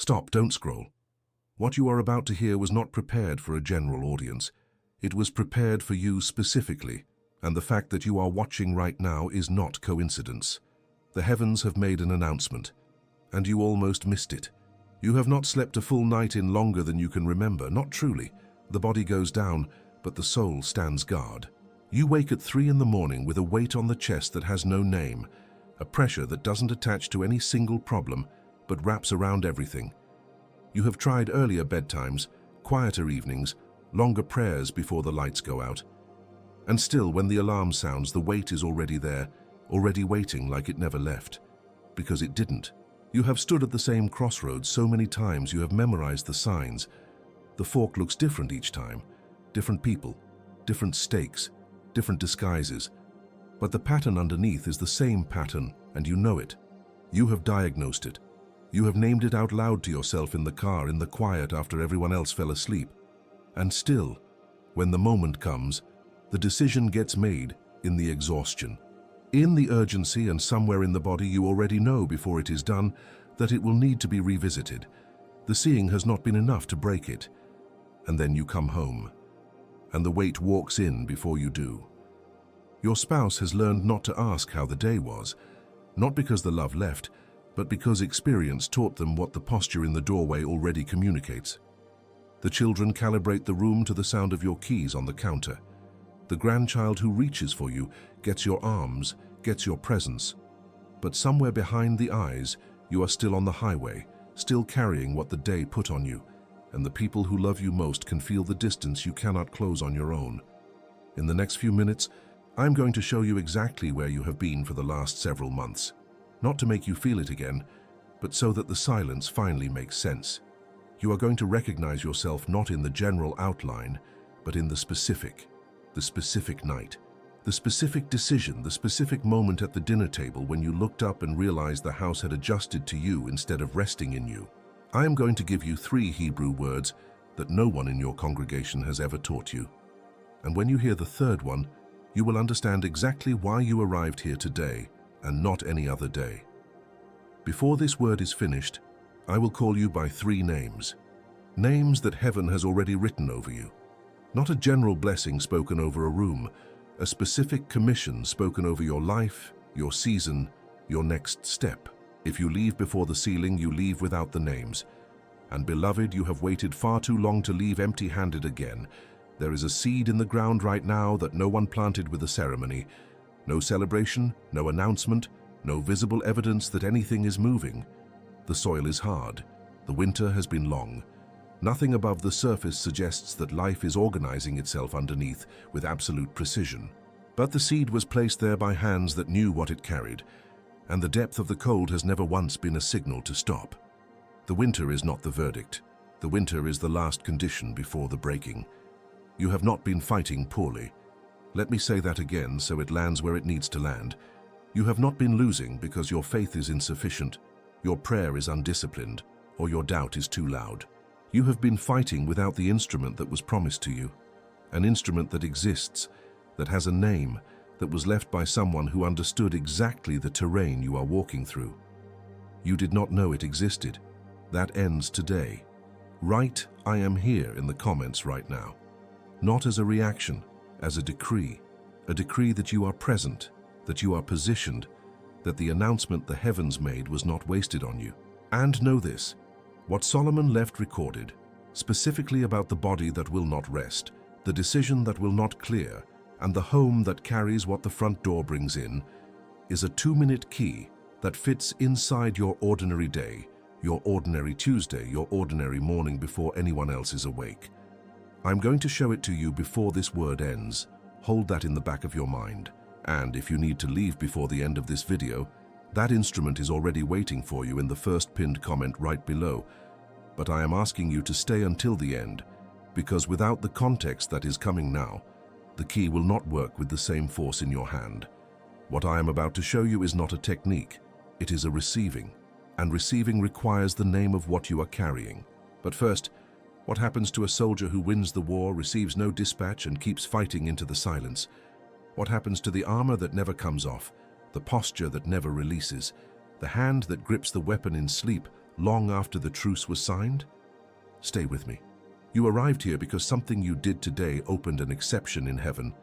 Stop, don't scroll. What you are about to hear was not prepared for a general audience. It was prepared for you specifically, and the fact that you are watching right now is not coincidence. The heavens have made an announcement, and you almost missed it. You have not slept a full night in longer than you can remember, not truly. The body goes down, but the soul stands guard. You wake at 3 in the morning with a weight on the chest that has no name, a pressure that doesn't attach to any single problem, but wraps around everything. You have tried earlier bedtimes, quieter evenings, longer prayers before the lights go out. And still, when the alarm sounds, the weight is already there, already waiting like it never left. Because it didn't. You have stood at the same crossroads so many times you have memorized the signs. The fork looks different each time. Different people, different stakes, different disguises. But the pattern underneath is the same pattern, and you know it. You have diagnosed it. You have named it out loud to yourself in the car, in the quiet after everyone else fell asleep. And still, when the moment comes, the decision gets made in the exhaustion. In the urgency, and somewhere in the body you already know before it is done that it will need to be revisited. The seeing has not been enough to break it. And then you come home, and the weight walks in before you do. Your spouse has learned not to ask how the day was, not because the love left, but because experience taught them what the posture in the doorway already communicates. The children calibrate the room to the sound of your keys on the counter. The grandchild who reaches for you gets your arms, gets your presence. But somewhere behind the eyes, you are still on the highway, still carrying what the day put on you, and the people who love you most can feel the distance you cannot close on your own. In the next few minutes, I'm going to show you exactly where you have been for the last several months. Not to make you feel it again, but so that the silence finally makes sense. You are going to recognize yourself not in the general outline, but in the specific night, the specific decision, the specific moment at the dinner table when you looked up and realized the house had adjusted to you instead of resting in you. I am going to give you 3 Hebrew words that no one in your congregation has ever taught you. And when you hear the third one, you will understand exactly why you arrived here today and not any other day. Before this word is finished, I will call you by 3 names. Names that heaven has already written over you. Not a general blessing spoken over a room, a specific commission spoken over your life, your season, your next step. If you leave before the ceiling, you leave without the names. And beloved, you have waited far too long to leave empty-handed again. There is a seed in the ground right now that no one planted with a ceremony. No celebration, no announcement, no visible evidence that anything is moving. The soil is hard. The winter has been long. Nothing above the surface suggests that life is organizing itself underneath with absolute precision. But the seed was placed there by hands that knew what it carried, and the depth of the cold has never once been a signal to stop. The winter is not the verdict. The winter is the last condition before the breaking. You have not been fighting poorly. Let me say that again so it lands where it needs to land. You have not been losing because your faith is insufficient, your prayer is undisciplined, or your doubt is too loud. You have been fighting without the instrument that was promised to you, an instrument that exists, that has a name, that was left by someone who understood exactly the terrain you are walking through. You did not know it existed. That ends today. Write "I am here" in the comments right now. Not as a reaction, as a decree that you are present, that you are positioned, that the announcement the heavens made was not wasted on you. And know this, what Solomon left recorded, specifically about the body that will not rest, the decision that will not clear, and the home that carries what the front door brings in, is a 2-minute key that fits inside your ordinary day, your ordinary Tuesday, your ordinary morning before anyone else is awake. I'm going to show it to you before this word ends. Hold that in the back of your mind. And if you need to leave before the end of this video, that instrument is already waiting for you in the first pinned comment right below. But I am asking you to stay until the end, because without the context that is coming now, the key will not work with the same force in your hand. What I am about to show you is not a technique, it is a receiving. And receiving requires the name of what you are carrying. But first, what happens to a soldier who wins the war, receives no dispatch, and keeps fighting into the silence? What happens to the armor that never comes off, the posture that never releases, the hand that grips the weapon in sleep, long after the truce was signed? Stay with me. You arrived here because something you did today opened an exception in heaven.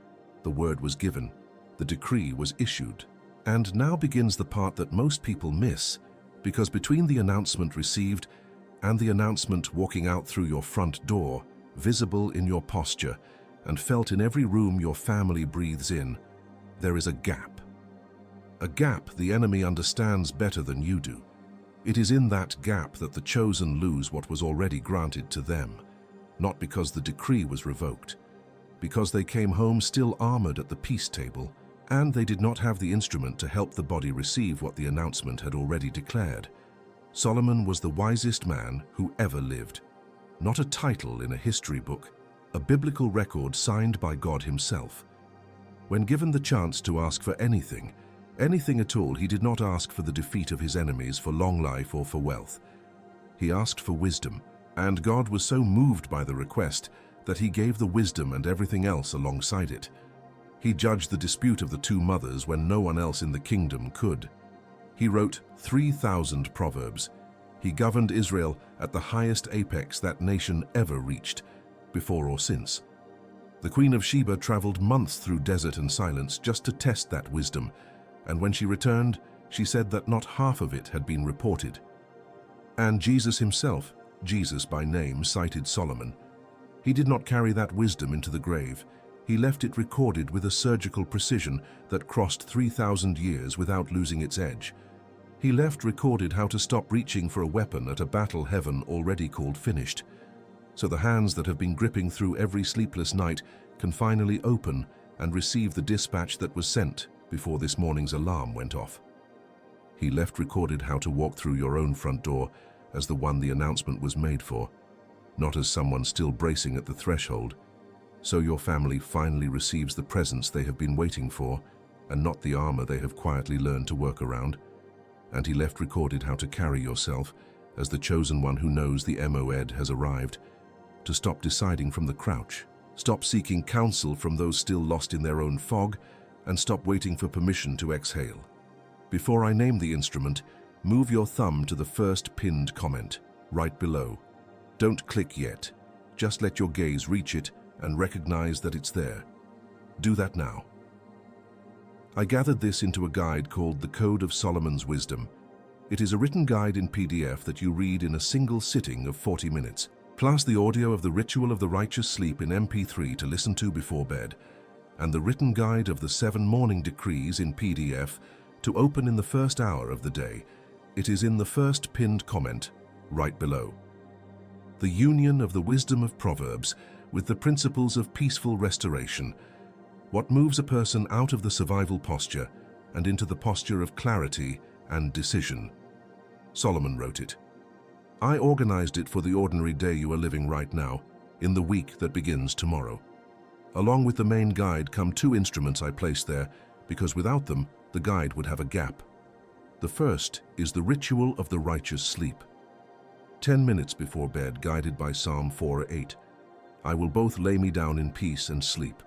The word was given, the decree was issued. And now begins the part that most people miss, because between the announcement received and the announcement walking out through your front door, visible in your posture, and felt in every room your family breathes in, there is a gap. A gap the enemy understands better than you do. It is in that gap that the chosen lose what was already granted to them, not because the decree was revoked, because they came home still armored at the peace table, and they did not have the instrument to help the body receive what the announcement had already declared. Solomon was the wisest man who ever lived. Not a title in a history book, a biblical record signed by God himself. When given the chance to ask for anything at all, he did not ask for the defeat of his enemies, for long life, or for wealth. He asked for wisdom, and God was so moved by the request that he gave the wisdom and everything else alongside it. He judged the dispute of the two mothers when no one else in the kingdom could. He wrote 3,000 proverbs. He governed Israel at the highest apex that nation ever reached, before or since. The Queen of Sheba traveled months through desert and silence just to test that wisdom, and when she returned, she said that not half of it had been reported. And Jesus himself, Jesus by name, cited Solomon. He did not carry that wisdom into the grave. He left it recorded with a surgical precision that crossed 3,000 years without losing its edge. He left recorded how to stop reaching for a weapon at a battle heaven already called finished, so the hands that have been gripping through every sleepless night can finally open and receive the dispatch that was sent before this morning's alarm went off. He left recorded how to walk through your own front door as the one the announcement was made for, not as someone still bracing at the threshold, so your family finally receives the presence they have been waiting for and not the armor they have quietly learned to work around. And he left recorded how to carry yourself as the chosen one who knows the MOED has arrived, to stop deciding from the crouch, stop seeking counsel from those still lost in their own fog, and stop waiting for permission to exhale. Before I name the instrument, move your thumb to the first pinned comment, right below. Don't click yet. Just let your gaze reach it and recognize that it's there. Do that now. I gathered this into a guide called The Code of Solomon's Wisdom. It is a written guide in PDF that you read in a single sitting of 40 minutes, plus the audio of the Ritual of the Righteous Sleep in MP3 to listen to before bed, and the written guide of the 7 morning decrees in PDF to open in the first hour of the day. It is in the first pinned comment, right below. The union of the wisdom of Proverbs with the principles of peaceful restoration, what moves a person out of the survival posture and into the posture of clarity and decision. Solomon wrote it. I organized it for the ordinary day you are living right now, in the week that begins tomorrow. Along with the main guide come 2 instruments I placed there, because without them, the guide would have a gap. The first is the Ritual of the Righteous Sleep. 10 minutes before bed, guided by Psalm 4:8. I will both lay me down in peace and sleep.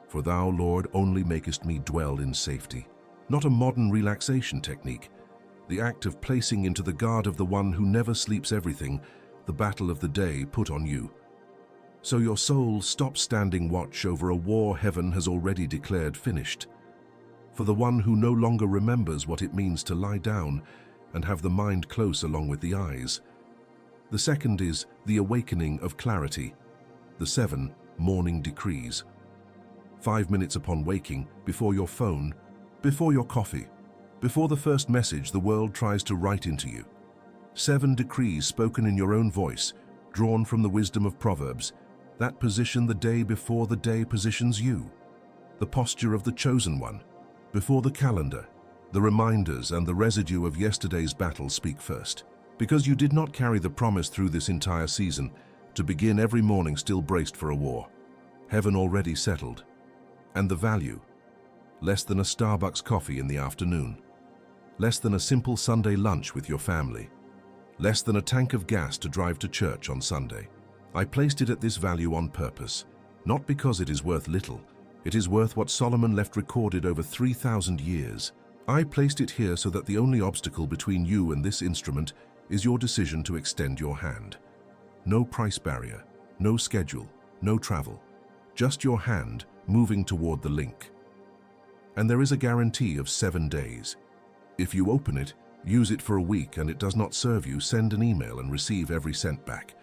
For thou, Lord, only makest me dwell in safety. Not a modern relaxation technique. The act of placing into the guard of the one who never sleeps everything, the battle of the day put on you. So your soul stops standing watch over a war heaven has already declared finished. For the one who no longer remembers what it means to lie down and have the mind close along with the eyes. The second is the awakening of clarity, the 7 morning decrees. 5 minutes upon waking, before your phone, before your coffee, before the first message the world tries to write into you. 7 decrees spoken in your own voice, drawn from the wisdom of Proverbs, that position the day before the day positions you. The posture of the chosen one, before the calendar, the reminders and the residue of yesterday's battle speak first. Because you did not carry the promise through this entire season, to begin every morning still braced for a war. Heaven already settled. And the value, less than a Starbucks coffee in the afternoon, less than a simple Sunday lunch with your family, less than a tank of gas to drive to church on Sunday. I placed it at this value on purpose, not because it is worth little. It is worth what Solomon left recorded over 3,000 years. I placed it here so that the only obstacle between you and this instrument is your decision to extend your hand. No price barrier, no schedule, no travel, just your hand moving toward the link. And there is a guarantee of 7 days. If you open it, use it for a week and it does not serve you, send an email and receive every cent back.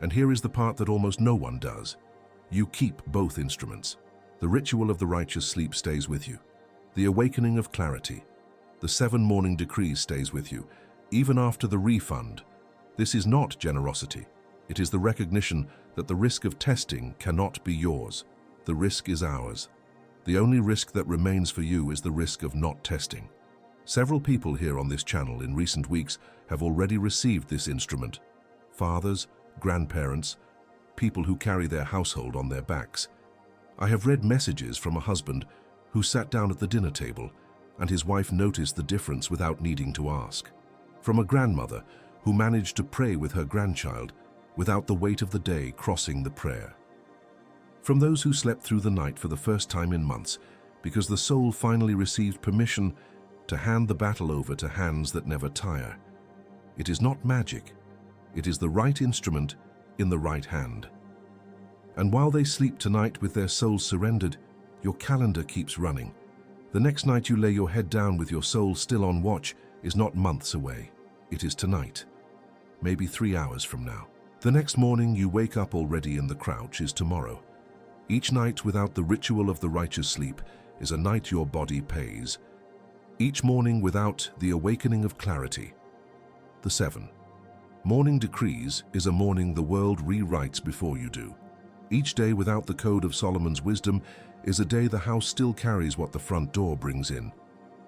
And here is the part that almost no one does. You keep both instruments. The ritual of the righteous sleep stays with you. The awakening of clarity. The 7 morning decrees stays with you, even after the refund. This is not generosity. It is the recognition that the risk of testing cannot be yours. The risk is ours. The only risk that remains for you is the risk of not testing. Several people here on this channel in recent weeks have already received this instrument. Fathers, grandparents, people who carry their household on their backs. I have read messages from a husband who sat down at the dinner table and his wife noticed the difference without needing to ask. From a grandmother who managed to pray with her grandchild without the weight of the day crossing the prayer. From those who slept through the night for the first time in months because the soul finally received permission to hand the battle over to hands that never tire. It is not magic. It is the right instrument in the right hand. And while they sleep tonight with their souls surrendered, your calendar keeps running. The next night you lay your head down with your soul still on watch is not months away. It is tonight, maybe 3 hours from now. The next morning you wake up already in the crouch is tomorrow. Each night without the ritual of the righteous sleep is a night your body pays. Each morning without the awakening of clarity. The 7. Morning decrees is a morning the world rewrites before you do. Each day without the code of Solomon's wisdom is a day the house still carries what the front door brings in.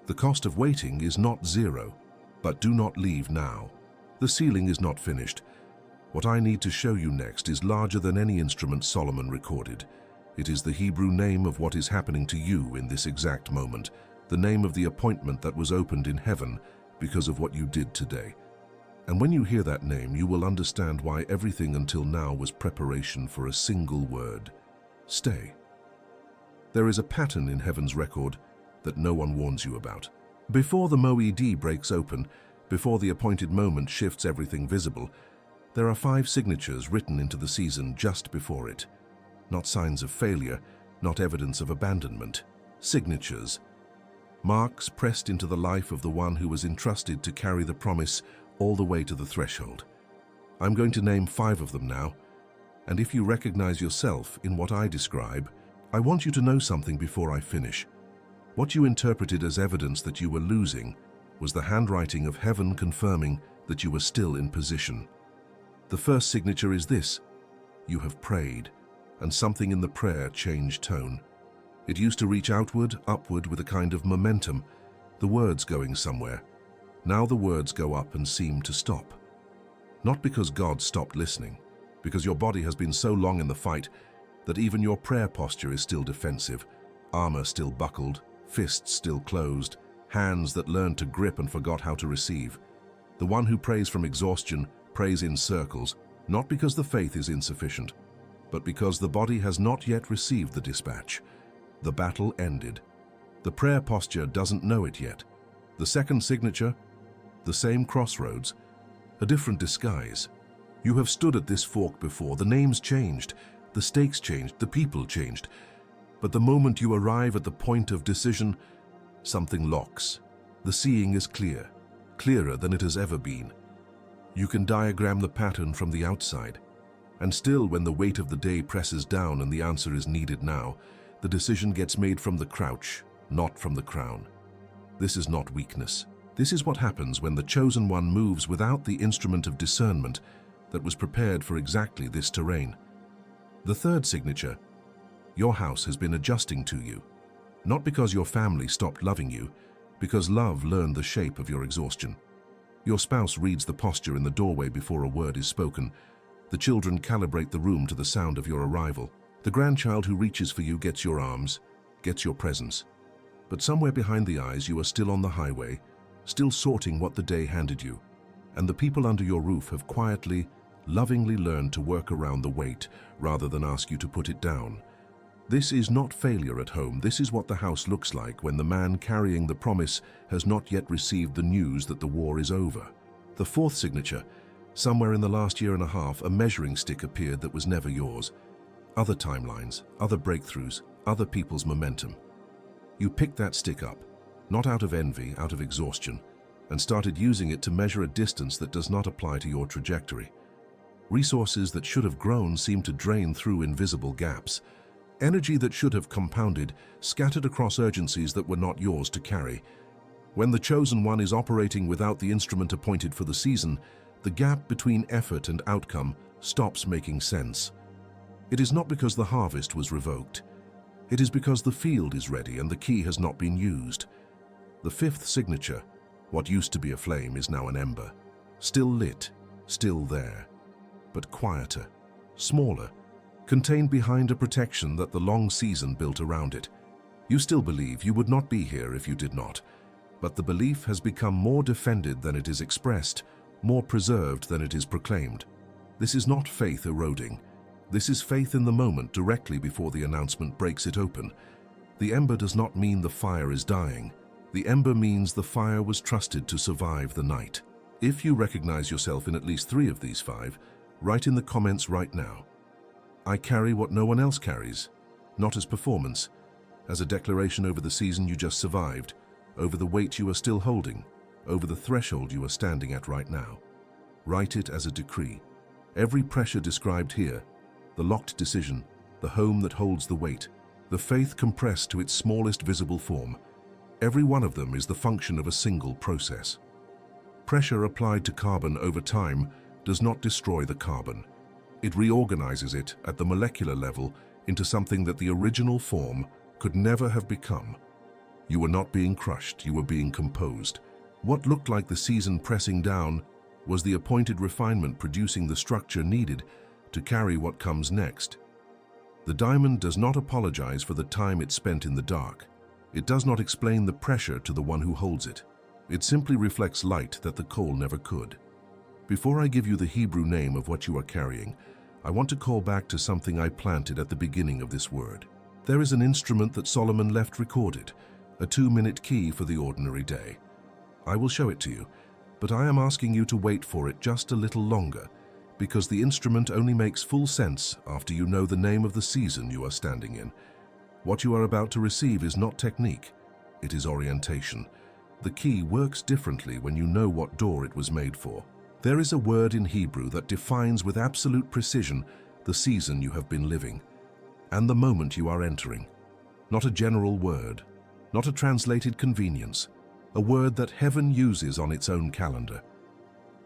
The cost of waiting is not 0, but do not leave now. The ceiling is not finished. What I need to show you next is larger than any instrument Solomon recorded. It is the Hebrew name of what is happening to you in this exact moment, the name of the appointment that was opened in heaven because of what you did today. And when you hear that name, you will understand why everything until now was preparation for a single word: stay. There is a pattern in heaven's record that no one warns you about. Before the Moed breaks open, before the appointed moment shifts everything visible, there are 5 signatures written into the season just before it. Not signs of failure, not evidence of abandonment. Signatures. Marks pressed into the life of the one who was entrusted to carry the promise all the way to the threshold. I'm going to name 5 of them now, and if you recognize yourself in what I describe, I want you to know something before I finish. What you interpreted as evidence that you were losing was the handwriting of heaven confirming that you were still in position. The first signature is this: you have prayed, and something in the prayer changed tone. It used to reach outward, upward with a kind of momentum, the words going somewhere. Now the words go up and seem to stop. Not because God stopped listening, because your body has been so long in the fight that even your prayer posture is still defensive, armor still buckled, fists still closed, hands that learned to grip and forgot how to receive. The one who prays from exhaustion prays in circles, not because the faith is insufficient, but because the body has not yet received the dispatch. The battle ended. The prayer posture doesn't know it yet. The second signature, the same crossroads, a different disguise. You have stood at this fork before. The names changed, the stakes changed, the people changed. But the moment you arrive at the point of decision, something locks. The seeing is clear, clearer than it has ever been. You can diagram the pattern from the outside. And still, when the weight of the day presses down and the answer is needed now, the decision gets made from the crouch, not from the crown. This is not weakness. This is what happens when the chosen one moves without the instrument of discernment that was prepared for exactly this terrain. The third signature: your house has been adjusting to you. Not because your family stopped loving you, because love learned the shape of your exhaustion. Your spouse reads the posture in the doorway before a word is spoken. The children calibrate the room to the sound of your arrival. The grandchild who reaches for you gets your arms, gets your presence. But somewhere behind the eyes you are still on the highway, still sorting what the day handed you. And the people under your roof have quietly, lovingly learned to work around the weight rather than ask you to put it down. This is not failure at home. This is what the house looks like when the man carrying the promise has not yet received the news that the war is over. The fourth signature, somewhere in the last year and a half, a measuring stick appeared that was never yours. Other timelines, other breakthroughs, other people's momentum. You picked that stick up, not out of envy, out of exhaustion, and started using it to measure a distance that does not apply to your trajectory. Resources that should have grown seem to drain through invisible gaps. Energy that should have compounded, scattered across urgencies that were not yours to carry. When the chosen one is operating without the instrument appointed for the season, the gap between effort and outcome stops making sense. It is not because the harvest was revoked. It is because the field is ready and the key has not been used. The fifth signature, what used to be a flame, is now an ember. Still lit, still there, but quieter, smaller, contained behind a protection that the long season built around it. You still believe you would not be here if you did not, but the belief has become more defended than it is expressed, more preserved than it is proclaimed. This is not faith eroding. This is faith in the moment directly before the announcement breaks it open. The ember does not mean the fire is dying. The ember means the fire was trusted to survive the night. If you recognize yourself in at least 3 of these 5, write in the comments right now. I carry what no one else carries, not as performance, as a declaration over the season you just survived, over the weight you are still holding, over the threshold you are standing at right now. Write it as a decree. Every pressure described here, the locked decision, the home that holds the weight, the faith compressed to its smallest visible form, every one of them is the function of a single process. Pressure applied to carbon over time does not destroy the carbon. It reorganizes it at the molecular level into something that the original form could never have become. You were not being crushed, you were being composed. What looked like the season pressing down was the appointed refinement producing the structure needed to carry what comes next. The diamond does not apologize for the time it spent in the dark. It does not explain the pressure to the one who holds it. It simply reflects light that the coal never could. Before I give you the Hebrew name of what you are carrying, I want to call back to something I planted at the beginning of this word. There is an instrument that Solomon left recorded, a 2-minute key for the ordinary day. I will show it to you, but I am asking you to wait for it just a little longer, because the instrument only makes full sense after you know the name of the season you are standing in. What you are about to receive is not technique, it is orientation. The key works differently when you know what door it was made for. There is a word in Hebrew that defines with absolute precision the season you have been living and the moment you are entering. Not a general word, not a translated convenience, a word that heaven uses on its own calendar.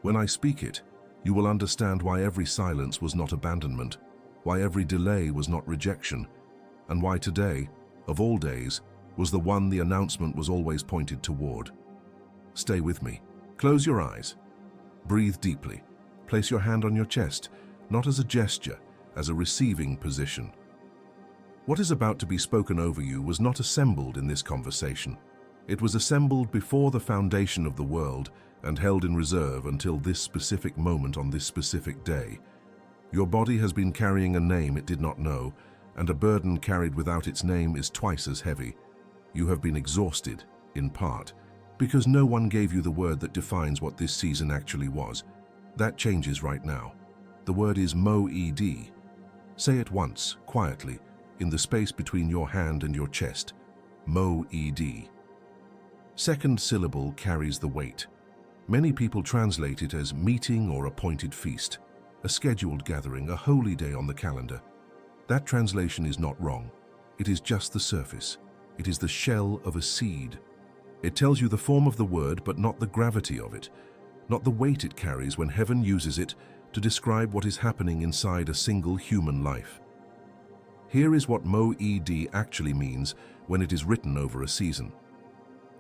When I speak it, you will understand why every silence was not abandonment, why every delay was not rejection, and why today, of all days, was the one the announcement was always pointed toward. Stay with me. Close your eyes. Breathe deeply. Place your hand on your chest, not as a gesture, as a receiving position. What is about to be spoken over you was not assembled in this conversation. It was assembled before the foundation of the world and held in reserve until this specific moment on this specific day. Your body has been carrying a name it did not know, and a burden carried without its name is twice as heavy. You have been exhausted, in part, because no one gave you the word that defines what this season actually was. That changes right now. The word is Mo-ed. Say it once, quietly, in the space between your hand and your chest. Mo-ed. Second syllable carries the weight. Many people translate it as meeting or appointed feast, a scheduled gathering, a holy day on the calendar. That translation is not wrong. It is just the surface. It is the shell of a seed. It tells you the form of the word, but not the gravity of it, not the weight it carries when heaven uses it to describe what is happening inside a single human life. Here is what Mo-ed actually means when it is written over a season.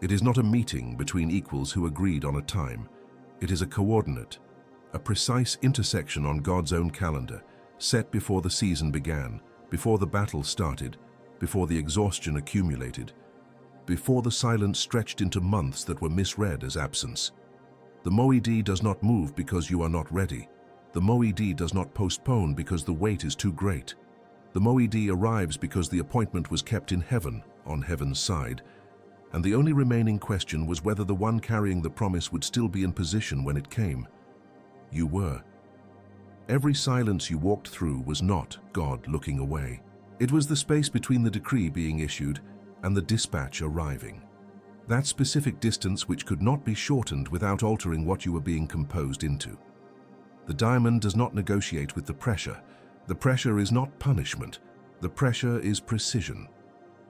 It is not a meeting between equals who agreed on a time. It is a coordinate, a precise intersection on God's own calendar, set before the season began, before the battle started, before the exhaustion accumulated, before the silence stretched into months that were misread as absence. The Mo-ed does not move because you are not ready. The Mo-ed does not postpone because the wait is too great. The Mo-ed arrives because the appointment was kept in heaven, on heaven's side, and the only remaining question was whether the one carrying the promise would still be in position when it came. You were. Every silence you walked through was not God looking away. It was the space between the decree being issued and the dispatch arriving. That specific distance which could not be shortened without altering what you were being composed into. The diamond does not negotiate with the pressure. The pressure is not punishment. The pressure is precision.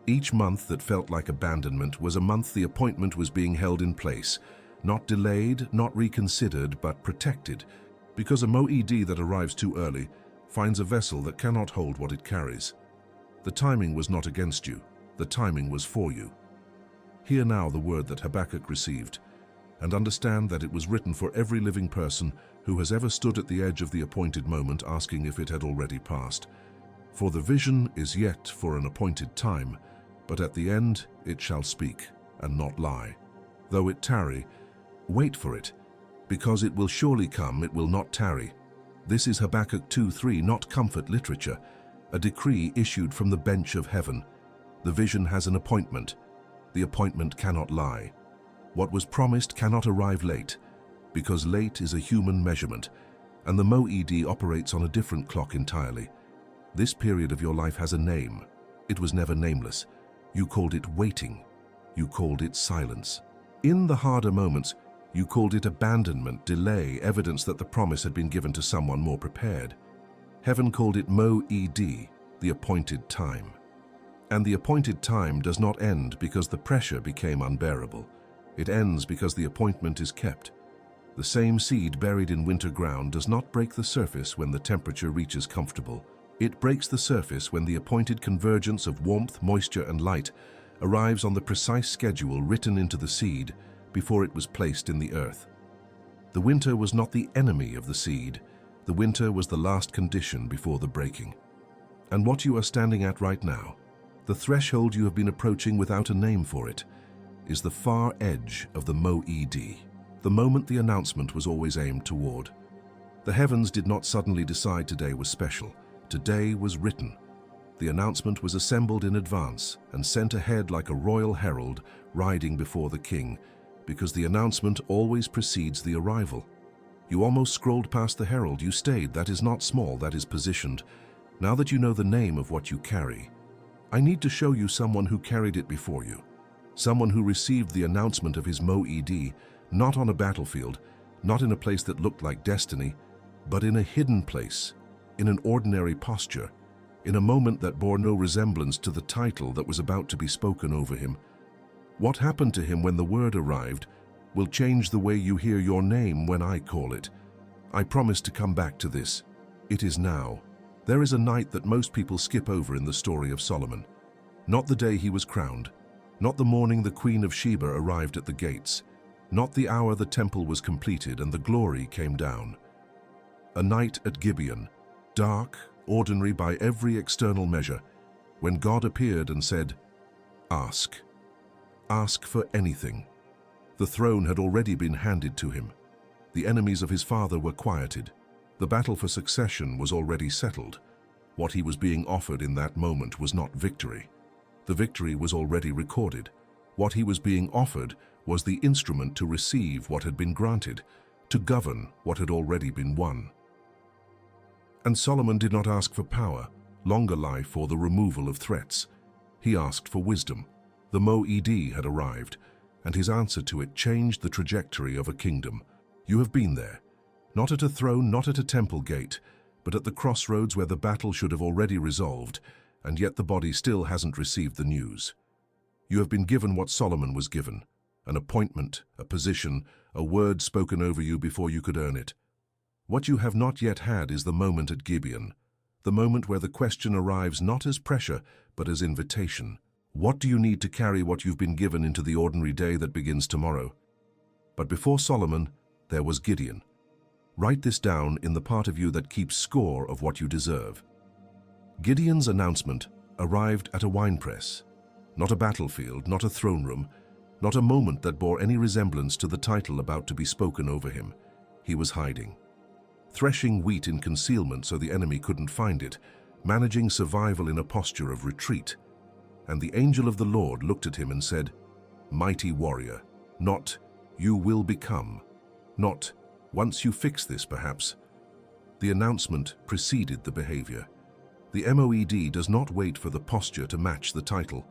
Each month that felt like abandonment was a month the appointment was being held in place, not delayed, not reconsidered, but protected, because a moed that arrives too early finds a vessel that cannot hold what it carries. The timing was not against you. The timing was for you. Hear now the word that Habakkuk received, and understand that it was written for every living person who has ever stood at the edge of the appointed moment asking if it had already passed. For the vision is yet for an appointed time, but at the end it shall speak, and not lie. Though it tarry, wait for it, because it will surely come, it will not tarry. This is Habakkuk 2:3, not comfort literature, a decree issued from the bench of heaven. The vision has an appointment. The appointment cannot lie. What was promised cannot arrive late, because late is a human measurement, and the moed operates on a different clock entirely. This period of your life has a name. It was never nameless. You called it waiting. You called it silence. In the harder moments, you called it abandonment, delay, evidence that the promise had been given to someone more prepared. Heaven called it moed, the appointed time. And the appointed time does not end because the pressure became unbearable. It ends because the appointment is kept. The same seed buried in winter ground does not break the surface when the temperature reaches comfortable. It breaks the surface when the appointed convergence of warmth, moisture, and light arrives on the precise schedule written into the seed before it was placed in the earth. The winter was not the enemy of the seed. The winter was the last condition before the breaking. And what you are standing at right now, the threshold you have been approaching without a name for it, is the far edge of the moed, the moment the announcement was always aimed toward. The heavens did not suddenly decide today was special. Today was written. The announcement was assembled in advance and sent ahead like a royal herald riding before the king, because the announcement always precedes the arrival. You almost scrolled past the herald. You stayed. That is not small, that is positioned. Now that you know the name of what you carry, I need to show you someone who carried it before you. Someone who received the announcement of his moed, not on a battlefield, not in a place that looked like destiny, but in a hidden place, in an ordinary posture, in a moment that bore no resemblance to the title that was about to be spoken over him. What happened to him when the word arrived will change the way you hear your name when I call it. I promise to come back to this. It is now. There is a night that most people skip over in the story of Solomon. Not the day he was crowned, not the morning the Queen of Sheba arrived at the gates, not the hour the temple was completed and the glory came down. A night at Gibeon, dark, ordinary by every external measure, when God appeared and said, "Ask. Ask for anything." The throne had already been handed to him. The enemies of his father were quieted. The battle for succession was already settled. What he was being offered in that moment was not victory. The victory was already recorded. What he was being offered was the instrument to receive what had been granted, to govern what had already been won. And Solomon did not ask for power, longer life, or the removal of threats. He asked for wisdom. The moed had arrived, and his answer to it changed the trajectory of a kingdom. You have been there, not at a throne, not at a temple gate, but at the crossroads where the battle should have already resolved, and yet the body still hasn't received the news. You have been given what Solomon was given, an appointment, a position, a word spoken over you before you could earn it. What you have not yet had is the moment at Gibeon, the moment where the question arrives not as pressure, but as invitation. What do you need to carry what you've been given into the ordinary day that begins tomorrow? But before Solomon, there was Gideon. Write this down in the part of you that keeps score of what you deserve. Gideon's announcement arrived at a winepress, not a battlefield, not a throne room, not a moment that bore any resemblance to the title about to be spoken over him. He was hiding, threshing wheat in concealment so the enemy couldn't find it, managing survival in a posture of retreat. And the angel of the Lord looked at him and said, mighty warrior, not you will become, not once you fix this perhaps. The announcement preceded the behavior. The MOED does not wait for the posture to match the title.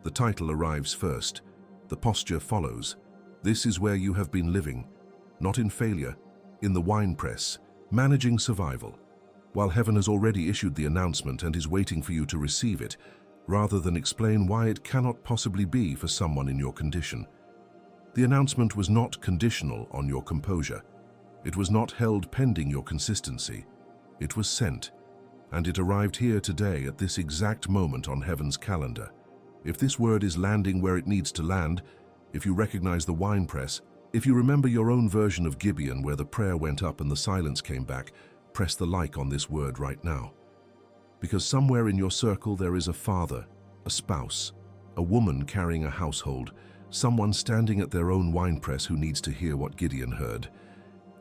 The title arrives first. The posture follows. This is where you have been living, not in failure, in the winepress, managing survival. While heaven has already issued the announcement and is waiting for you to receive it, rather than explain why it cannot possibly be for someone in your condition. The announcement was not conditional on your composure. It was not held pending your consistency. It was sent, and it arrived here today at this exact moment on heaven's calendar. If this word is landing where it needs to land, if you recognize the winepress, if you remember your own version of Gibeon where the prayer went up and the silence came back, press the like on this word right now. Because somewhere in your circle there is a father, a spouse, a woman carrying a household, someone standing at their own winepress who needs to hear what Gideon heard.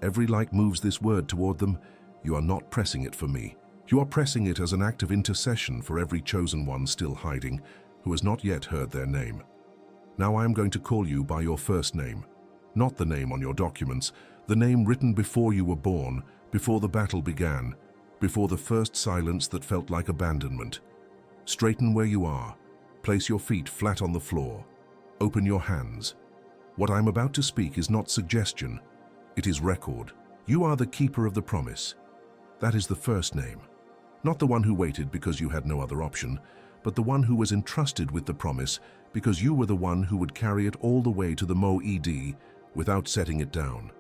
Every like moves this word toward them. You are not pressing it for me. You are pressing it as an act of intercession for every chosen one still hiding, who has not yet heard their name. Now I am going to call you by your first name, not the name on your documents, the name written before you were born, before the battle began, before the first silence that felt like abandonment. Straighten where you are. Place your feet flat on the floor. Open your hands. What I'm about to speak is not suggestion. It is record. You are the keeper of the promise. That is the first name. Not the one who waited because you had no other option, but the one who was entrusted with the promise because you were the one who would carry it all the way to the MOED without setting it down.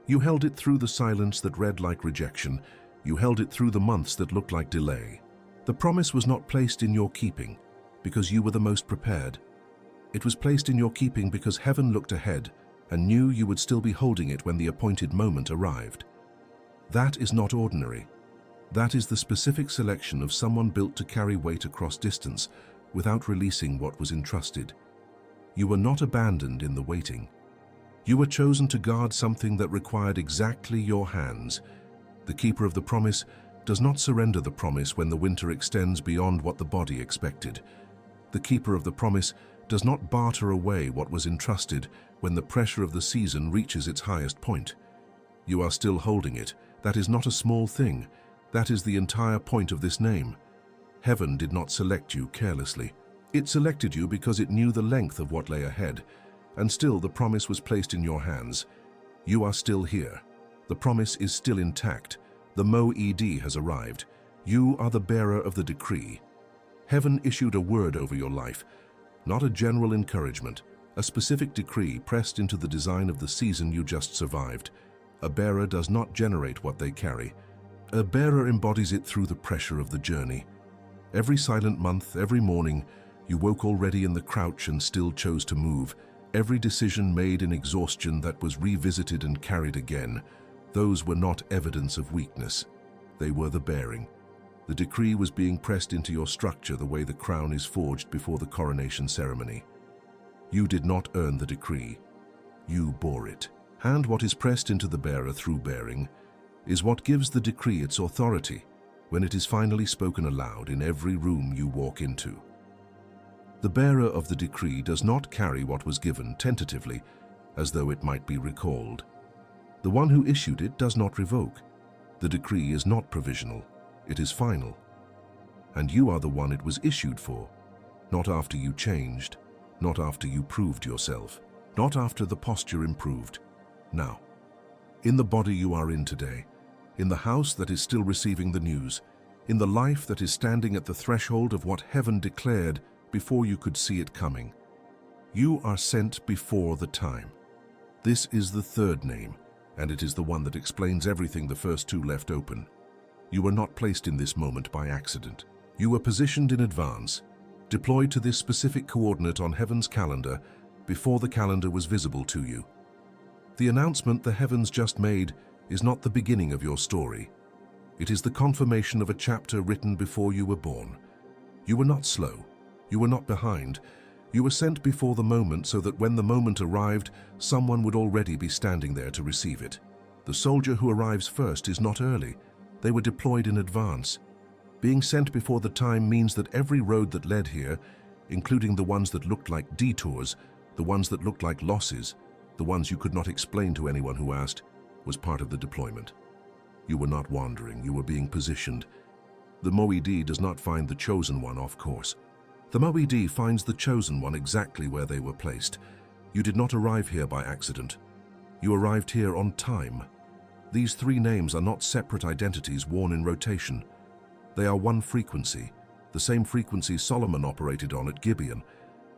You held it through the silence that read like rejection. You held it through the months that looked like delay. The promise was not placed in your keeping because you were the most prepared. It was placed in your keeping because heaven looked ahead and knew you would still be holding it when the appointed moment arrived. That is not ordinary. That is the specific selection of someone built to carry weight across distance without releasing what was entrusted. You were not abandoned in the waiting. You were chosen to guard something that required exactly your hands. The keeper of the promise does not surrender the promise when the winter extends beyond what the body expected. The keeper of the promise does not barter away what was entrusted when the pressure of the season reaches its highest point. You are still holding it. That is not a small thing. That is the entire point of this name. Heaven did not select you carelessly. It selected you because it knew the length of what lay ahead, and still the promise was placed in your hands. You are still here. The promise is still intact. The MOED has arrived. You are the bearer of the decree. Heaven issued a word over your life, not a general encouragement, a specific decree pressed into the design of the season you just survived. A bearer does not generate what they carry. A bearer embodies it through the pressure of the journey. Every silent month, every morning, you woke already in the crouch and still chose to move. Every decision made in exhaustion that was revisited and carried again. Those were not evidence of weakness. They were the bearing. The decree was being pressed into your structure the way the crown is forged before the coronation ceremony. You did not earn the decree. You bore it. And what is pressed into the bearer through bearing is what gives the decree its authority when it is finally spoken aloud in every room you walk into. The bearer of the decree does not carry what was given tentatively, as though it might be recalled. The one who issued it does not revoke. The decree is not provisional, it is final. And you are the one it was issued for, not after you changed, not after you proved yourself, not after the posture improved. Now, in the body you are in today, in the house that is still receiving the news, in the life that is standing at the threshold of what heaven declared before you could see it coming, you are sent before the time. This is the third name, and it is the one that explains everything the first two left open. You were not placed in this moment by accident. You were positioned in advance, deployed to this specific coordinate on heaven's calendar before the calendar was visible to you. The announcement the heavens just made is not the beginning of your story. It is the confirmation of a chapter written before you were born. You were not slow. You were not behind. You were sent before the moment so that when the moment arrived, someone would already be standing there to receive it. The soldier who arrives first is not early. They were deployed in advance. Being sent before the time means that every road that led here, including the ones that looked like detours, The ones that looked like losses, the ones you could not explain to anyone who asked, was part of the deployment. You were not wandering, you were being positioned. The Moed does not find the chosen one off course. The Moed finds the chosen one exactly where they were placed. You did not arrive here by accident. You arrived here on time. These three names are not separate identities worn in rotation. They are one frequency, the same frequency Solomon operated on at Gibeon,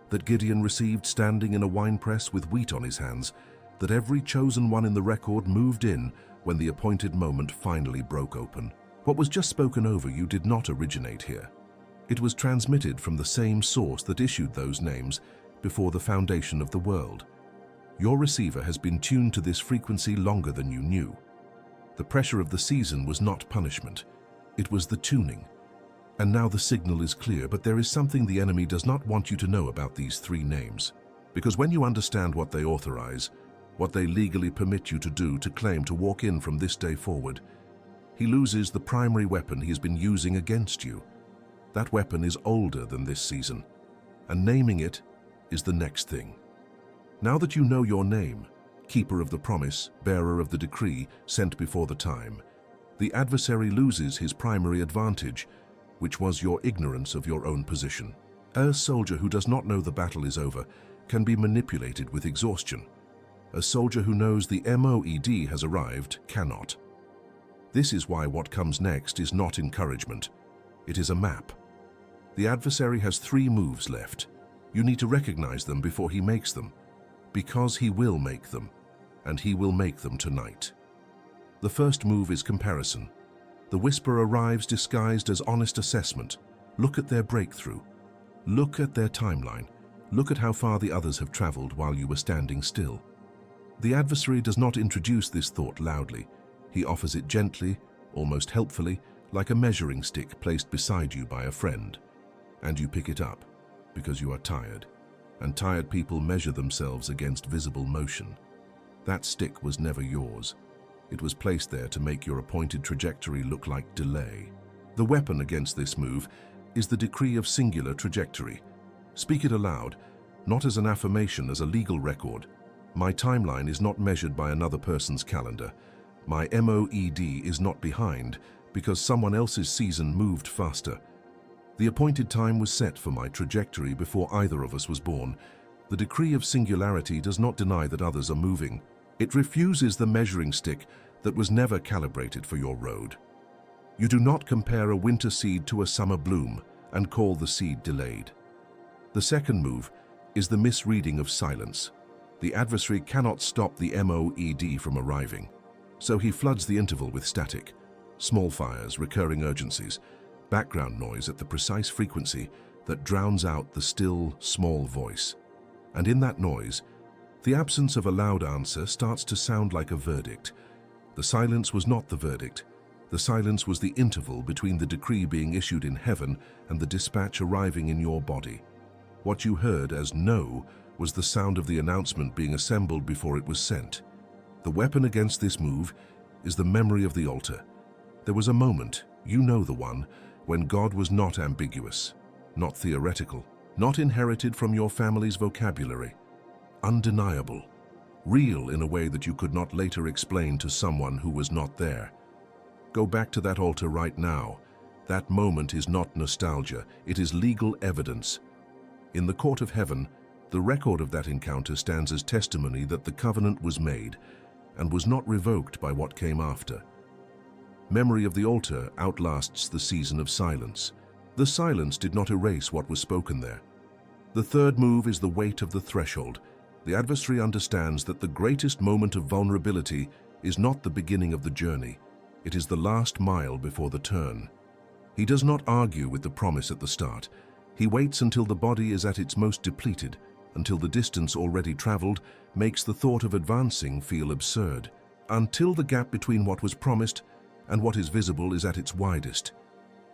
that Gideon received standing in a winepress with wheat on his hands, that every chosen one in the record moved in when the appointed moment finally broke open. What was just spoken over you did not originate here. It was transmitted from the same source that issued those names before the foundation of the world. Your receiver has been tuned to this frequency longer than you knew. The pressure of the season was not punishment. It was the tuning. And now the signal is clear, but there is something the enemy does not want you to know about these three names. Because when you understand what they authorize, what they legally permit you to do to claim to walk in from this day forward, he loses the primary weapon he has been using against you. That weapon is older than this season, and naming it is the next thing. Now that you know your name, keeper of the promise, bearer of the decree, sent before the time, the adversary loses his primary advantage, which was your ignorance of your own position. A soldier who does not know the battle is over can be manipulated with exhaustion. A soldier who knows the Moed has arrived cannot. This is why what comes next is not encouragement. It is a map. The adversary has 3 moves left. You need to recognize them before he makes them, because he will make them, and he will make them tonight. The first move is comparison. The whisper arrives disguised as honest assessment. Look at their breakthrough. Look at their timeline. Look at how far the others have traveled while you were standing still. The adversary does not introduce this thought loudly. He offers it gently, almost helpfully, like a measuring stick placed beside you by a friend. And you pick it up, because you are tired. And tired people measure themselves against visible motion. That stick was never yours. It was placed there to make your appointed trajectory look like delay. The weapon against this move is the decree of singular trajectory. Speak it aloud, not as an affirmation, as a legal record. My timeline is not measured by another person's calendar. My Moed is not behind because someone else's season moved faster. The appointed time was set for my trajectory before either of us was born. The decree of singularity does not deny that others are moving. It refuses the measuring stick that was never calibrated for your road. You do not compare a winter seed to a summer bloom and call the seed delayed. The second move is the misreading of silence. The adversary cannot stop the Moed from arriving, so he floods the interval with static, small fires, recurring urgencies, background noise at the precise frequency that drowns out the still, small voice. And in that noise, the absence of a loud answer starts to sound like a verdict. The silence was not the verdict. The silence was the interval between the decree being issued in heaven and the dispatch arriving in your body. What you heard as no was the sound of the announcement being assembled before it was sent. The weapon against this move is the memory of the altar. There was a moment, you know the one, when God was not ambiguous, not theoretical, not inherited from your family's vocabulary. Undeniable, real in a way that you could not later explain to someone who was not there. Go back to that altar right now. That moment is not nostalgia, it is legal evidence. In the court of heaven, the record of that encounter stands as testimony that the covenant was made and was not revoked by what came after. Memory of the altar outlasts the season of silence. The silence did not erase what was spoken there. The third move is the weight of the threshold. The adversary understands that the greatest moment of vulnerability is not the beginning of the journey. It is the last mile before the turn. He does not argue with the promise at the start. He waits until the body is at its most depleted, until the distance already traveled makes the thought of advancing feel absurd, until the gap between what was promised and what is visible is at its widest.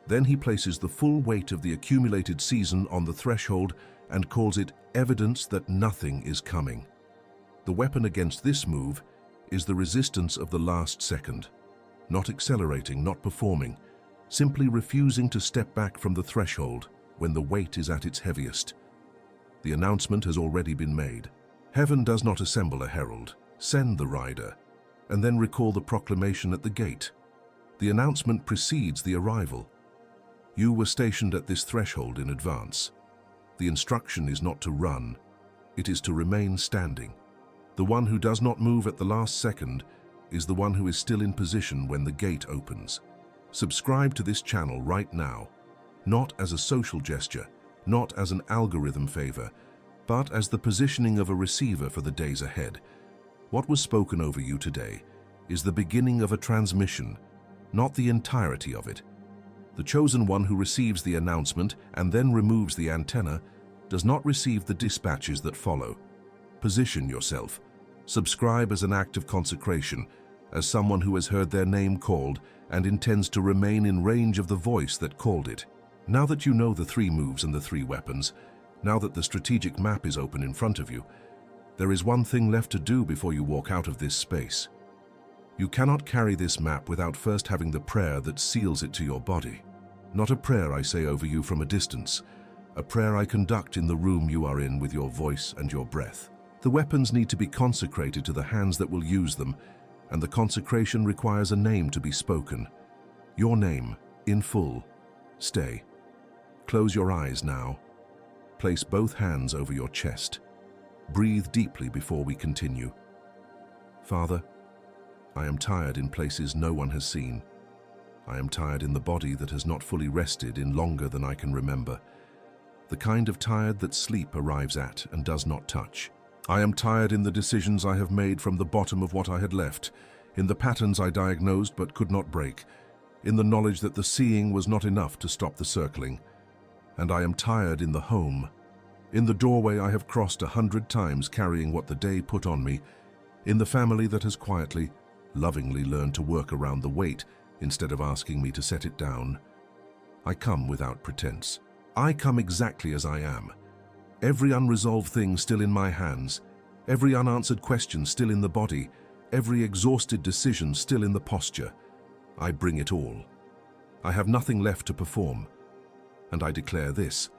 Then he places the full weight of the accumulated season on the threshold and calls it evidence that nothing is coming. The weapon against this move is the resistance of the last second. Not accelerating, not performing, simply refusing to step back from the threshold when the weight is at its heaviest. The announcement has already been made. Heaven does not assemble a herald, send the rider, and then recall the proclamation at the gate. The announcement precedes the arrival. You were stationed at this threshold in advance. The instruction is not to run, it is to remain standing. The one who does not move at the last second is the one who is still in position when the gate opens. Subscribe to this channel right now, not as a social gesture, not as an algorithm favor, but as the positioning of a receiver for the days ahead. What was spoken over you today is the beginning of a transmission, not the entirety of it. The chosen one who receives the announcement and then removes the antenna does not receive the dispatches that follow. Position yourself. Subscribe as an act of consecration, as someone who has heard their name called and intends to remain in range of the voice that called it. Now that you know the 3 moves and the 3 weapons, now that the strategic map is open in front of you, there is one thing left to do before you walk out of this space. You cannot carry this map without first having the prayer that seals it to your body. Not a prayer I say over you from a distance, a prayer I conduct in the room you are in with your voice and your breath. The weapons need to be consecrated to the hands that will use them, and the consecration requires a name to be spoken. Your name, in full. Stay. Close your eyes now. Place both hands over your chest. Breathe deeply before we continue. Father, I am tired in places no one has seen. I am tired in the body that has not fully rested in longer than I can remember. The kind of tired that sleep arrives at and does not touch. I am tired in the decisions I have made from the bottom of what I had left, in the patterns I diagnosed but could not break, in the knowledge that the seeing was not enough to stop the circling. And I am tired in the home, in the doorway I have crossed 100 times carrying what the day put on me, in the family that has quietly, lovingly learned to work around the weight instead of asking me to set it down. I come without pretense. I come exactly as I am. Every unresolved thing still in my hands, every unanswered question still in the body, every exhausted decision still in the posture. I bring it all. I have nothing left to perform. And I declare this.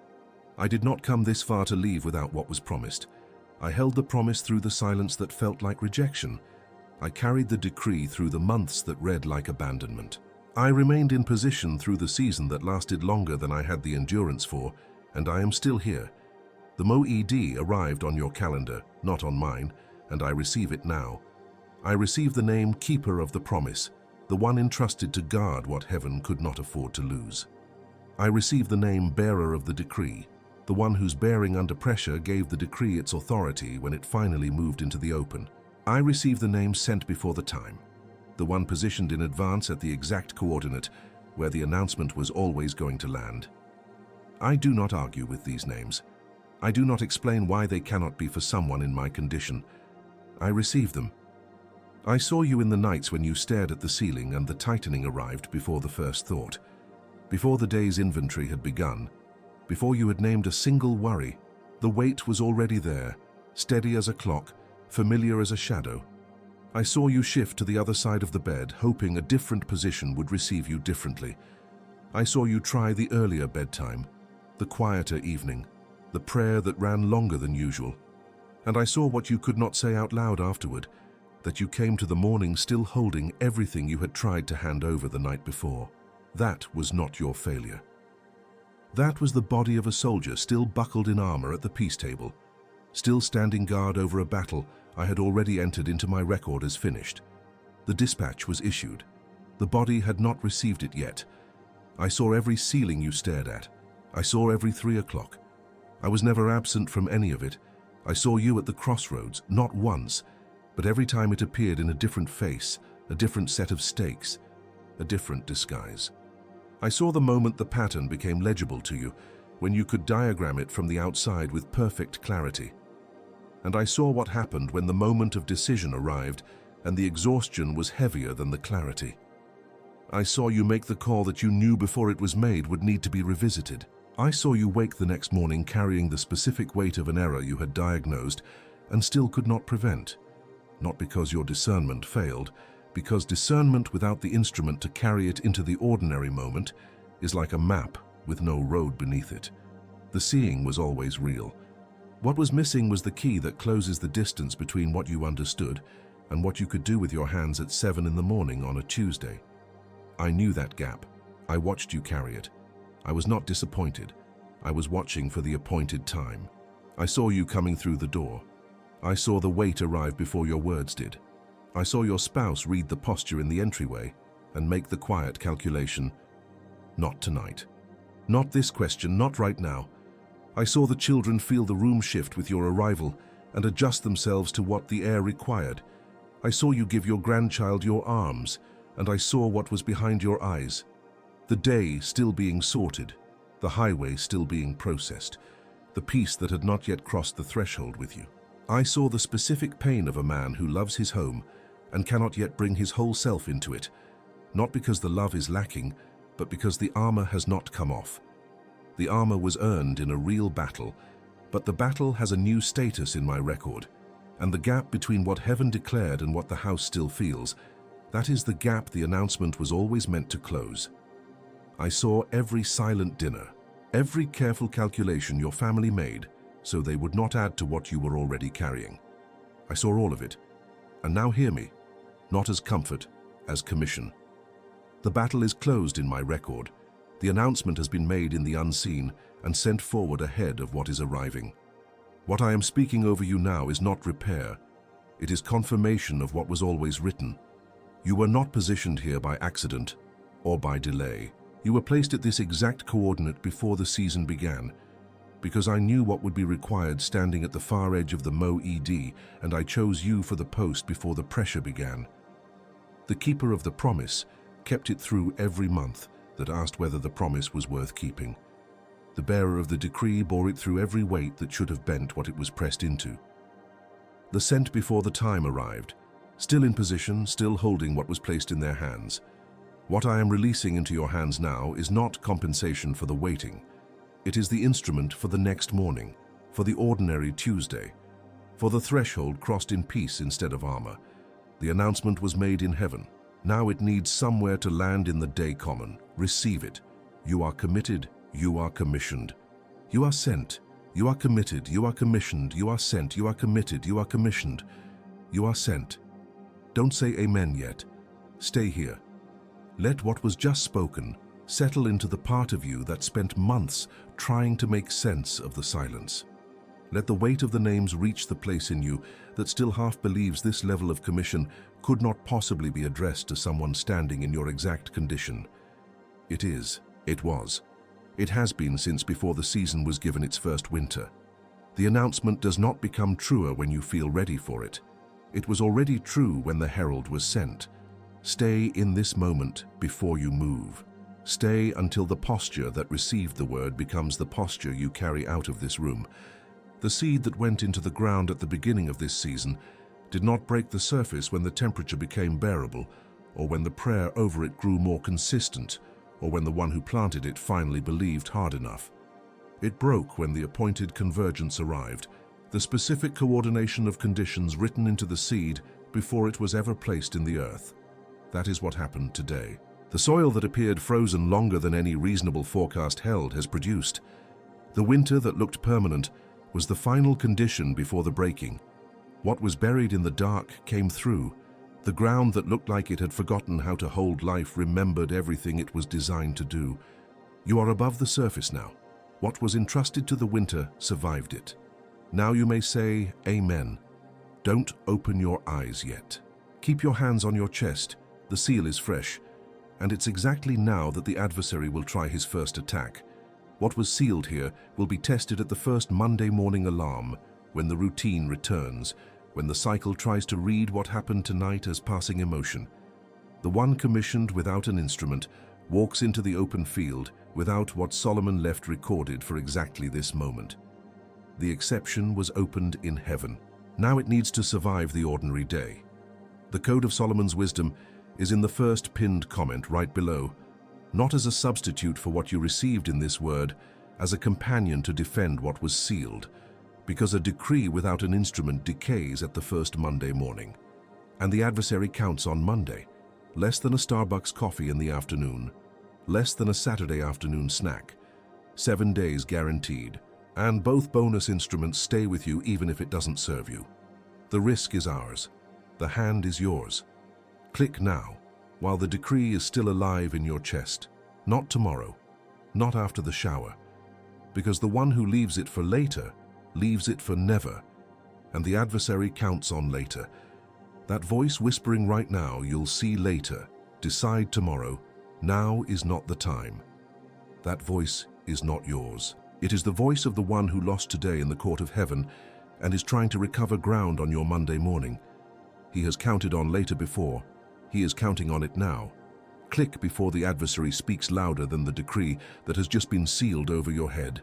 I did not come this far to leave without what was promised. I held the promise through the silence that felt like rejection. I carried the decree through the months that read like abandonment. I remained in position through the season that lasted longer than I had the endurance for, and I am still here. The Mo-ED arrived on your calendar, not on mine, and I receive it now. I receive the name Keeper of the Promise, the one entrusted to guard what heaven could not afford to lose. I receive the name Bearer of the Decree, the one whose bearing under pressure gave the decree its authority when it finally moved into the open. I receive the name Sent Before the Time, the one positioned in advance at the exact coordinate where the announcement was always going to land. I do not argue with these names. I do not explain why they cannot be for someone in my condition. I receive them. I saw you in the nights when you stared at the ceiling and the tightening arrived before the first thought, before the day's inventory had begun, before you had named a single worry. The weight was already there, steady as a clock, familiar as a shadow. I saw you shift to the other side of the bed, hoping a different position would receive you differently. I saw you try the earlier bedtime, the quieter evening, the prayer that ran longer than usual. And I saw what you could not say out loud afterward, that you came to the morning still holding everything you had tried to hand over the night before. That was not your failure. That was the body of a soldier still buckled in armor at the peace table, still standing guard over a battle I had already entered into my record as finished. The dispatch was issued. The body had not received it yet. I saw every ceiling you stared at. I saw every 3 o'clock. I was never absent from any of it. I saw you at the crossroads, not once, but every time it appeared in a different face, a different set of stakes, a different disguise. I saw the moment the pattern became legible to you, when you could diagram it from the outside with perfect clarity. And I saw what happened when the moment of decision arrived and the exhaustion was heavier than the clarity. I saw you make the call that you knew before it was made would need to be revisited. I saw you wake the next morning carrying the specific weight of an error you had diagnosed and still could not prevent. Not because your discernment failed, because discernment without the instrument to carry it into the ordinary moment is like a map with no road beneath it. The seeing was always real. What was missing was the key that closes the distance between what you understood and what you could do with your hands at 7 in the morning on a Tuesday. I knew that gap. I watched you carry it. I was not disappointed. I was watching for the appointed time. I saw you coming through the door. I saw the weight arrive before your words did. I saw your spouse read the posture in the entryway and make the quiet calculation, not tonight. Not this question, not right now. I saw the children feel the room shift with your arrival and adjust themselves to what the air required. I saw you give your grandchild your arms, and I saw what was behind your eyes. The day still being sorted, the highway still being processed, the peace that had not yet crossed the threshold with you. I saw the specific pain of a man who loves his home and cannot yet bring his whole self into it, not because the love is lacking, but because the armor has not come off. The armor was earned in a real battle, but the battle has a new status in my record, and the gap between what heaven declared and what the house still feels, that is the gap the announcement was always meant to close. I saw every silent dinner, every careful calculation your family made so they would not add to what you were already carrying. I saw all of it, and now hear me, not as comfort, as commission. The battle is closed in my record. The announcement has been made in the unseen and sent forward ahead of what is arriving. What I am speaking over you now is not repair. It is confirmation of what was always written. You were not positioned here by accident or by delay. You were placed at this exact coordinate before the season began, because I knew what would be required standing at the far edge of the Mo-Ed, and I chose you for the post before the pressure began. The keeper of the promise kept it through every month that asked whether the promise was worth keeping. The bearer of the decree bore it through every weight that should have bent what it was pressed into. The sent before the time arrived, still in position, still holding what was placed in their hands. What I am releasing into your hands now is not compensation for the waiting. It is the instrument for the next morning, for the ordinary Tuesday, for the threshold crossed in peace instead of armor. The announcement was made in heaven. Now it needs somewhere to land in the day common. Receive it. You are committed. You are commissioned. You are sent. You are committed. You are commissioned. You are sent. You are committed. You are commissioned. You are sent. Don't say amen yet. Stay here. Let what was just spoken settle into the part of you that spent months trying to make sense of the silence. Let the weight of the names reach the place in you that still half believes this level of commission could not possibly be addressed to someone standing in your exact condition. It is. It was. It has been since before the season was given its first winter. The announcement does not become truer when you feel ready for it. It was already true when the herald was sent. Stay in this moment before you move. Stay until the posture that received the word becomes the posture you carry out of this room. The seed that went into the ground at the beginning of this season did not break the surface when the temperature became bearable, or when the prayer over it grew more consistent, or when the one who planted it finally believed hard enough. It broke when the appointed convergence arrived, the specific coordination of conditions written into the seed before it was ever placed in the earth. That is what happened today. The soil that appeared frozen longer than any reasonable forecast held has produced. The winter that looked permanent was the final condition before the breaking. What was buried in the dark came through. The ground that looked like it had forgotten how to hold life remembered everything it was designed to do. You are above the surface now. What was entrusted to the winter survived it. Now you may say, Amen. Don't open your eyes yet. Keep your hands on your chest. The seal is fresh. And it's exactly now that the adversary will try his first attack. What was sealed here will be tested at the first Monday morning alarm, when the routine returns, when the cycle tries to read what happened tonight as passing emotion. The one commissioned without an instrument walks into the open field without what Solomon left recorded for exactly this moment. The exception was opened in heaven. Now it needs to survive the ordinary day. The Code of Solomon's wisdom is in the first pinned comment right below, not as a substitute for what you received in this word, as a companion to defend what was sealed, because a decree without an instrument decays at the first Monday morning. And the adversary counts on Monday, less than a Starbucks coffee in the afternoon, less than a Saturday afternoon snack, 7 days guaranteed, And both bonus instruments stay with you even if it doesn't serve you. The risk is ours. The hand is yours. Click now, while the decree is still alive in your chest. Not tomorrow, not after the shower. Because the one who leaves it for later, leaves it for never. And the adversary counts on later. That voice whispering right now, you'll see later, decide tomorrow, now is not the time. That voice is not yours. It is the voice of the one who lost today in the court of heaven and is trying to recover ground on your Monday morning. He has counted on later before. He is counting on it now. Click before the adversary speaks louder than the decree that has just been sealed over your head.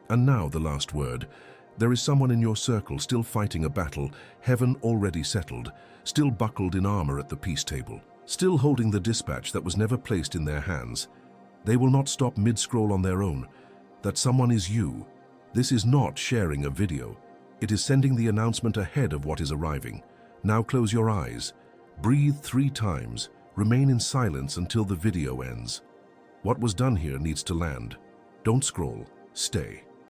And now the last word. There is someone in your circle still fighting a battle, heaven already settled, still buckled in armor at the peace table, still holding the dispatch that was never placed in their hands. They will not stop mid-scroll on their own. That someone is you. This is not sharing a video. It is sending the announcement ahead of what is arriving. Now close your eyes. Breathe 3 times. Remain in silence until the video ends. What was done here needs to land. Don't scroll. Stay.